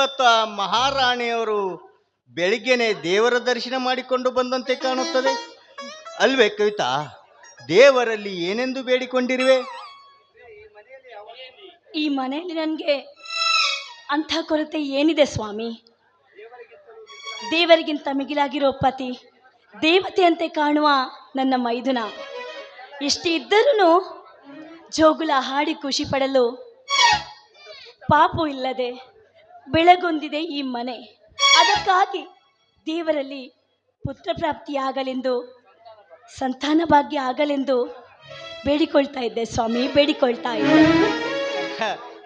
ಇವತ್ತು ಆ ಮಹಾರಾಣಿಯವರು ಬೆಳಿಗ್ಗೆನೆ ದೇವರ ದರ್ಶನ ಮಾಡಿಕೊಂಡು ಬಂದಂತೆ ಕಾಣುತ್ತದೆ ಅಲ್ವೇ ಕವಿತಾ? ದೇವರಲ್ಲಿ ಏನೆಂದು ಬೇಡಿಕೊಂಡಿರುವೆ? ಈ ಮನೆಯಲ್ಲಿ ನನಗೆ ಅಂಥ ಕೊರತೆ ಏನಿದೆ ಸ್ವಾಮಿ? ದೇವರಿಗಿಂತ ಮಿಗಿಲಾಗಿರೋ ಪತಿ, ದೇವತೆಯಂತೆ ಕಾಣುವ ನನ್ನ ಮೈದುನ, ಇಷ್ಟು ಇದ್ದರೂ ಜೋಗುಲ ಹಾಡಿ ಖುಷಿ ಪಡಲು ಪಾಪು ಇಲ್ಲದೆ ಬೆಳಗೊಂದಿದೆ ಈ ಮನೆ. ಅದಕ್ಕಾಗಿ ದೇವರಲ್ಲಿ ಪುತ್ರ ಪ್ರಾಪ್ತಿಯಾಗಲೆಂದು, ಸಂತಾನ ಭಾಗ್ಯ ಆಗಲೆಂದು ಬೇಡಿಕೊಳ್ತಾ ಇದ್ದೆ ಸ್ವಾಮಿ, ಬೇಡಿಕೊಳ್ತಾ ಇದ್ದೆ.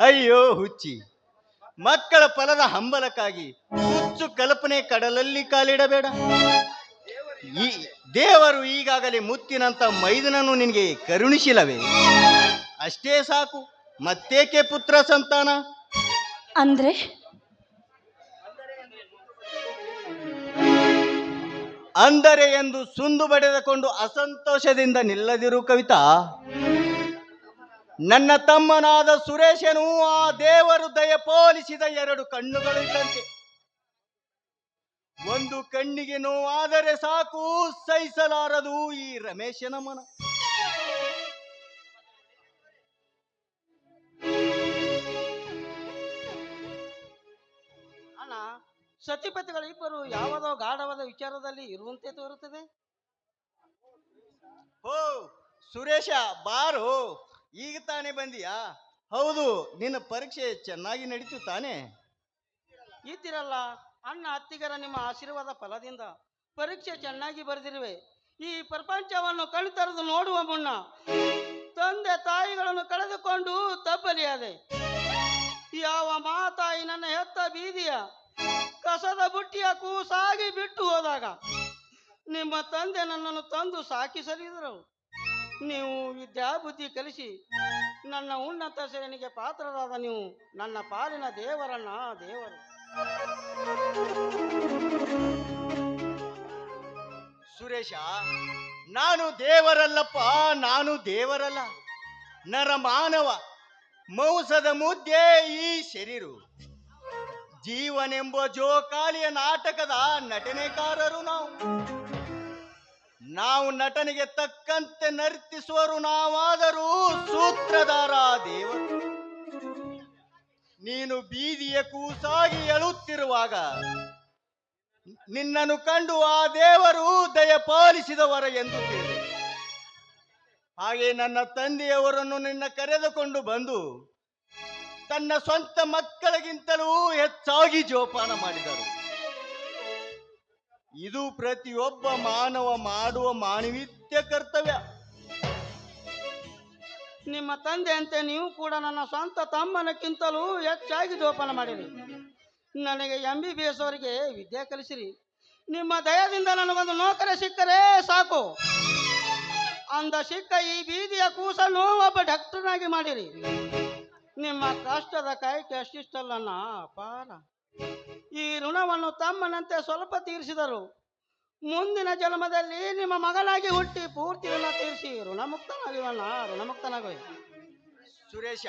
ಅಯ್ಯೋ ಹುಚ್ಚಿ, ಮಕ್ಕಳ ಫಲದ ಹಂಬಲಕ್ಕಾಗಿ ಹುಚ್ಚು ಕಲ್ಪನೆ ಕಡಲಲ್ಲಿ ಕಾಲಿಡಬೇಡ. ಈ ದೇವರು ಈಗಾಗಲೇ ಮುತ್ತಿನಂತ ಮೈದನನ್ನು ನಿನಗೆ ಕರುಣಿಸಿಲ್ಲವೇ? ಅಷ್ಟೇ ಸಾಕು, ಮತ್ತೇಕೆ ಪುತ್ರ ಸಂತಾನ? ಅಂದರೆ ಎಂದು ಸುಂದು ಬಡಿದುಕೊಂಡು ಅಸಂತೋಷದಿಂದ ನಿಲ್ಲದಿರು ಕವಿತಾ. ನನ್ನ ತಮ್ಮನಾದ ಸುರೇಶನು ಆ ದೇವರು ದಯಪಾಲಿಸಿದ ಎರಡು ಕಣ್ಣುಗಳು ಇದ್ದಂತೆ. ಒಂದು ಕಣ್ಣಿಗೆ ನೋವಾದರೆ ಸಾಕು, ಸಹಿಸಲಾರದು ಈ ರಮೇಶನ ಮನ. ಅಣ್ಣ, ಸತಿಪತಿಗಳಿಬ್ಬರು ಯಾವುದೋ ಗಾಢವಾದ ವಿಚಾರದಲ್ಲಿ ಇರುವಂತೆ ತೋರುತ್ತದೆ. ಓ ಸುರೇಶ, ಬಾರೋ, ಈಗ ತಾನೇ ಬಂದಿಯಾ? ಹೌದು, ನಿನ್ನ ಪರೀಕ್ಷೆ ಚೆನ್ನಾಗಿ ನಡೀತು ತಾನೆ? ಇದ್ದಿರಲ್ಲ ಅಣ್ಣ ಅತ್ತಿಗರ ನಿಮ್ಮ ಆಶೀರ್ವಾದ ಫಲದಿಂದ ಪರೀಕ್ಷೆ ಚೆನ್ನಾಗಿ ಬರೆದಿರುವೆ. ಈ ಪ್ರಪಂಚವನ್ನು ಕಣ್ತರೆದು ನೋಡುವ ಮುನ್ನ ತಂದೆ ತಾಯಿಗಳನ್ನು ಕಳೆದುಕೊಂಡು ತಬ್ಬಲಿಯಾದೆ. ಯಾವ ಮಾತಾಯಿ ನನ್ನ ಹೆತ್ತ ಬೀದಿಯ ಕಸದ ಬುಟ್ಟಿಯ ಕೂಸಾಗಿ ಬಿಟ್ಟು ಹೋದಾಗ ನಿಮ್ಮ ತಂದೆ ನನ್ನನ್ನು ತಂದು ಸಾಕಿ ಸರಿದರು. ನೀವು ವಿದ್ಯಾಬುದ್ಧಿ ಕಲಿಸಿ ನನ್ನ ಉನ್ನತ ಶ್ರೇಣಿಗೆ ಪಾತ್ರರಾದ ನೀವು ನನ್ನ ಪಾಲಿನ ದೇವರನ್ನ, ದೇವರು. ಸುರೇಶ, ನಾನು ದೇವರಲ್ಲಪ್ಪ, ನಾನು ದೇವರಲ್ಲ. ನರಮಾನವ, ಮೌಸದ ಮುದ್ದೆ ಈ ಶರೀರ. ಜೀವನೆಂಬ ಜೋಕಾಲಿಯ ನಾಟಕದ ನಟನೆಕಾರರು ನಾವು ನಟನೆಗೆ ತಕ್ಕಂತೆ ನರ್ತಿಸುವರು ನಾವಾದರೂ ಸೂತ್ರಧಾರ ದೇವರು. ನೀನು ಬೀದಿಯ ಕೂಸಾಗಿ ಎಳುತ್ತಿರುವಾಗ ನಿನ್ನನ್ನು ಕಂಡು ಆ ದೇವರು ದಯಪಾಲಿಸಿದವರ ಎಂದು ತಿಳಿದೆ. ಹಾಗೆ ನನ್ನ ತಂದೆಯವರನ್ನು ನಿನ್ನ ಕರೆದುಕೊಂಡು ಬಂದು ತನ್ನ ಸ್ವಂತ ಮಕ್ಕಳಿಗಿಂತಲೂ ಹೆಚ್ಚಾಗಿ ಜೋಪಾನ ಮಾಡಿದರು. ಇದು ಪ್ರತಿಯೊಬ್ಬ ಮಾನವ ಮಾಡುವ ಮಾನವೀಯ ಕರ್ತವ್ಯ. ನಿಮ್ಮ ತಂದೆಯಂತೆ ನೀವು ಕೂಡ ನನ್ನ ಸ್ವಂತ ತಮ್ಮನಕ್ಕಿಂತಲೂ ಹೆಚ್ಚಾಗಿ ಜೋಪಾನ ಮಾಡಿರಿ. ನನಗೆ MBBS ಅವರಿಗೆ ವಿದ್ಯೆ ಕಲಿಸಿರಿ. ನಿಮ್ಮ ದಯದಿಂದ ನನಗೊಂದು ನೌಕರಿ ಸಿಕ್ಕರೆ ಸಾಕು ಅಂದ ಸಿಕ್ಕ ಈ ಬೀದಿಯ ಕೂಸನ್ನು ಒಬ್ಬ ಡಾಕ್ಟರ್ನಾಗಿ ಮಾಡಿರಿ. ನಿಮ್ಮ ಕಷ್ಟದ ಕೈಗೆ ಅಷ್ಟಿಷ್ಟಲ್ಲ ಅಪಾರ. ಈ ಋಣವನ್ನು ತಮ್ಮನಂತೆ ಸ್ವಲ್ಪ ತೀರಿಸಿದರು. ಮುಂದಿನ ಜನ್ಮದಲ್ಲಿ ನಿಮ್ಮ ಮಗನಾಗಿ ಹುಟ್ಟಿ ಪೂರ್ತಿ ಋಣ ತೀರಿಸಿ ಋಣಮುಕ್ತನಾಗುವೆ. ಸುರೇಶ,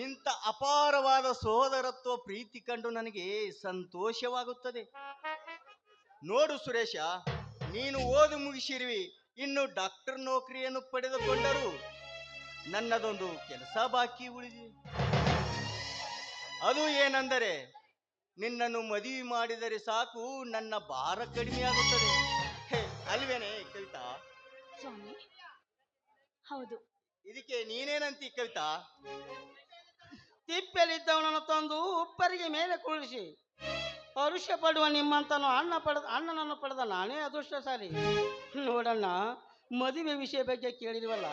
ಇಂಥ ಅಪಾರವಾದ ಸಹೋದರತ್ವ ಪ್ರೀತಿ ಕಂಡು ನನಗೆ ಸಂತೋಷವಾಗುತ್ತದೆ. ನೋಡು ಸುರೇಶ, ನೀನು ಓದು ಮುಗಿಸಿರುವಿ, ಇನ್ನು ಡಾಕ್ಟರ್ ನೌಕರಿಯನ್ನು ಪಡೆದುಕೊಂಡರೂ ನನ್ನದೊಂದು ಕೆಲಸ ಬಾಕಿ ಉಳಿದಿದೆ. ಅದು ಏನೆಂದರೆ, ನಿನ್ನನ್ನು ಮದುವೆ ಮಾಡಿದರೆ ಸಾಕು, ನನ್ನ ಭಾರ ಕಡಿಮೆಯಾಗುತ್ತದೆ. ಅಲ್ವೇನೆ ಕವಿತಾ? ಸ್ವಾಮಿ, ಹೌದು. ಇದಕ್ಕೆ ನೀನೇನಂತಿ ಕವಿತಾ? ತಿಪ್ಪೆಲಿದ್ದವನನ್ನು ತಂದು ಉಪ್ಪರಿಗೆ ಮೇಲೆ ಕುಳಿಸಿ ಪರುಷ ಪಡುವ ನಿಮ್ಮಂತನು ಅಣ್ಣನನ್ನು ಪಡೆದ ನಾನೇ ಅದೃಷ್ಟಶಾಲಿ. ನೋಡಣ್ಣ, ಮದುವೆ ವಿಷಯ ಬಗ್ಗೆ ಕೇಳಿರುವಲ್ಲ,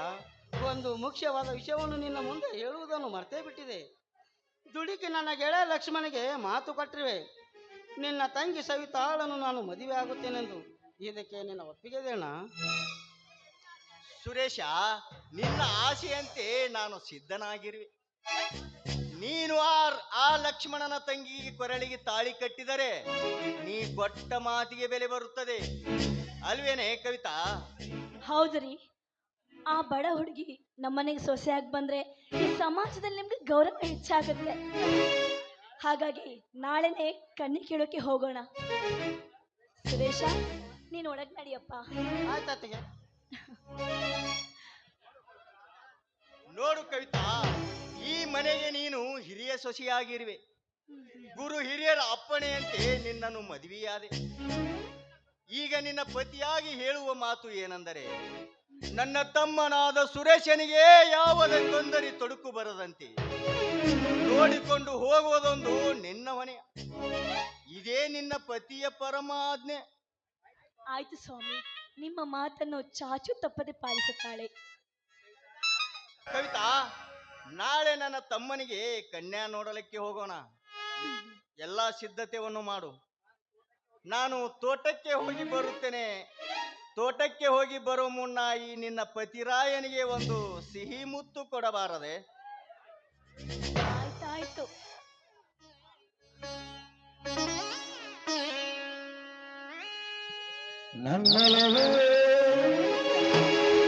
ಒಂದು ಮುಖ್ಯವಾದ ವಿಷಯವನ್ನು ನಿನ್ನ ಮುಂದೆ ಹೇಳುವುದನ್ನು ಮರ್ತೇ ಬಿಟ್ಟಿದೆ. ದುಡುಕಿ ನನ್ನ ಗೆಳೆಯ ಲಕ್ಷ್ಮಣಿಗೆ ಮಾತು ಕೊಟ್ಟಿರುವೆ. ನಿನ್ನ ತಂಗಿ ಸವಿತಾಳನ್ನು ನಾನು ಮದುವೆ ಆಗುತ್ತೇನೆಂದು. ಇದಕ್ಕೆ ನಿನ್ನ ಒಪ್ಪಿಗೆದೇನ? ಸುರೇಶ, ನಿನ್ನ ಆಸೆಯಂತೆ ನಾನು ಸಿದ್ಧನಾಗಿರುವೆ. ನೀನು ಆ ಲಕ್ಷ್ಮಣನ ತಂಗಿಗೆ ಕೊರಳಿಗೆ ತಾಳಿ ಕಟ್ಟಿದರೆ ನೀ ಕೊಟ್ಟ ಮಾತಿಗೆ ಬೆಲೆ ಬರುತ್ತದೆ, ಅಲ್ವೇನೆ ಕವಿತಾ? ಹೌದ್ರಿ. ಆ ಬಡ ಹುಡುಗಿ ನಮ್ಮನೆಗೆ ಸೊಸೆಯಾಗಿ ಬಂದ್ರೆ ಈ ಸಮಾಜದಲ್ಲಿ ನಿಮ್ಗೆ ಗೌರವ ಹೆಚ್ಚಾಗುತ್ತೆ. ಹಾಗಾಗಿ ನಾಳೆನೆ ಕಣ್ಣಿ ಕೇಳೋಕೆ ಹೋಗೋಣ. ಸುರೇಶ, ನೀನು ಒಳಗ್ ನಡಿಯಪ್ಪ. ಆಯ್ತತ್ತಿಗೆ. ನೋಡು ಕವಿತಾ, ಈ ಮನೆಗೆ ನೀನು ಹಿರಿಯ ಸೊಸೆಯಾಗಿರುವೆ. ಗುರು ಹಿರಿಯರ ಅಪ್ಪಣೆಯಂತೆ ನಿನ್ನನ್ನು ಮದುವೆಯಾದೆ. ಈಗ ನಿನ್ನ ಪತಿಯಾಗಿ ಹೇಳುವ ಮಾತು ಏನೆಂದರೆ, ನನ್ನ ತಮ್ಮನಾದ ಸುರೇಶನಿಗೆ ಯಾವುದೇ ತೊಂದರೆ ತೊಡಕು ಬರದಂತೆ ನೋಡಿಕೊಂಡು ಹೋಗುವುದೊಂದು ನಿನ್ನ ಹೊಣೆ. ಇದೇ ನಿನ್ನ ಪತಿಯ ಪರಮಾಜ್ಞೆ. ಆಯ್ತು ಸ್ವಾಮಿ, ನಿಮ್ಮ ಮಾತನ್ನು ಚಾಚು ತಪ್ಪದೆ ಪಾಲಿಸುತ್ತಾಳೆ. ಕವಿತಾ, ನಾಳೆ ನನ್ನ ತಮ್ಮನಿಗೆ ಕನ್ಯಾ ನೋಡಲಿಕ್ಕೆ ಹೋಗೋಣ. ಎಲ್ಲ ಸಿದ್ಧತೆಯನ್ನು ಮಾಡು. ನಾನು ತೋಟಕ್ಕೆ ಹೋಗಿ ಬರುತ್ತೇನೆ. ತೋಟಕ್ಕೆ ಹೋಗಿ ಬರೋ ಮುನ್ನ ಈ ನಿನ್ನ ಪತಿರಾಯನಿಗೆ ಒಂದು ಸಿಹಿ ಮುತ್ತು ಕೊಡಬಾರದೆ? ಆಯ್ತಾಯ್ತು. ನನ್ನಲವೇ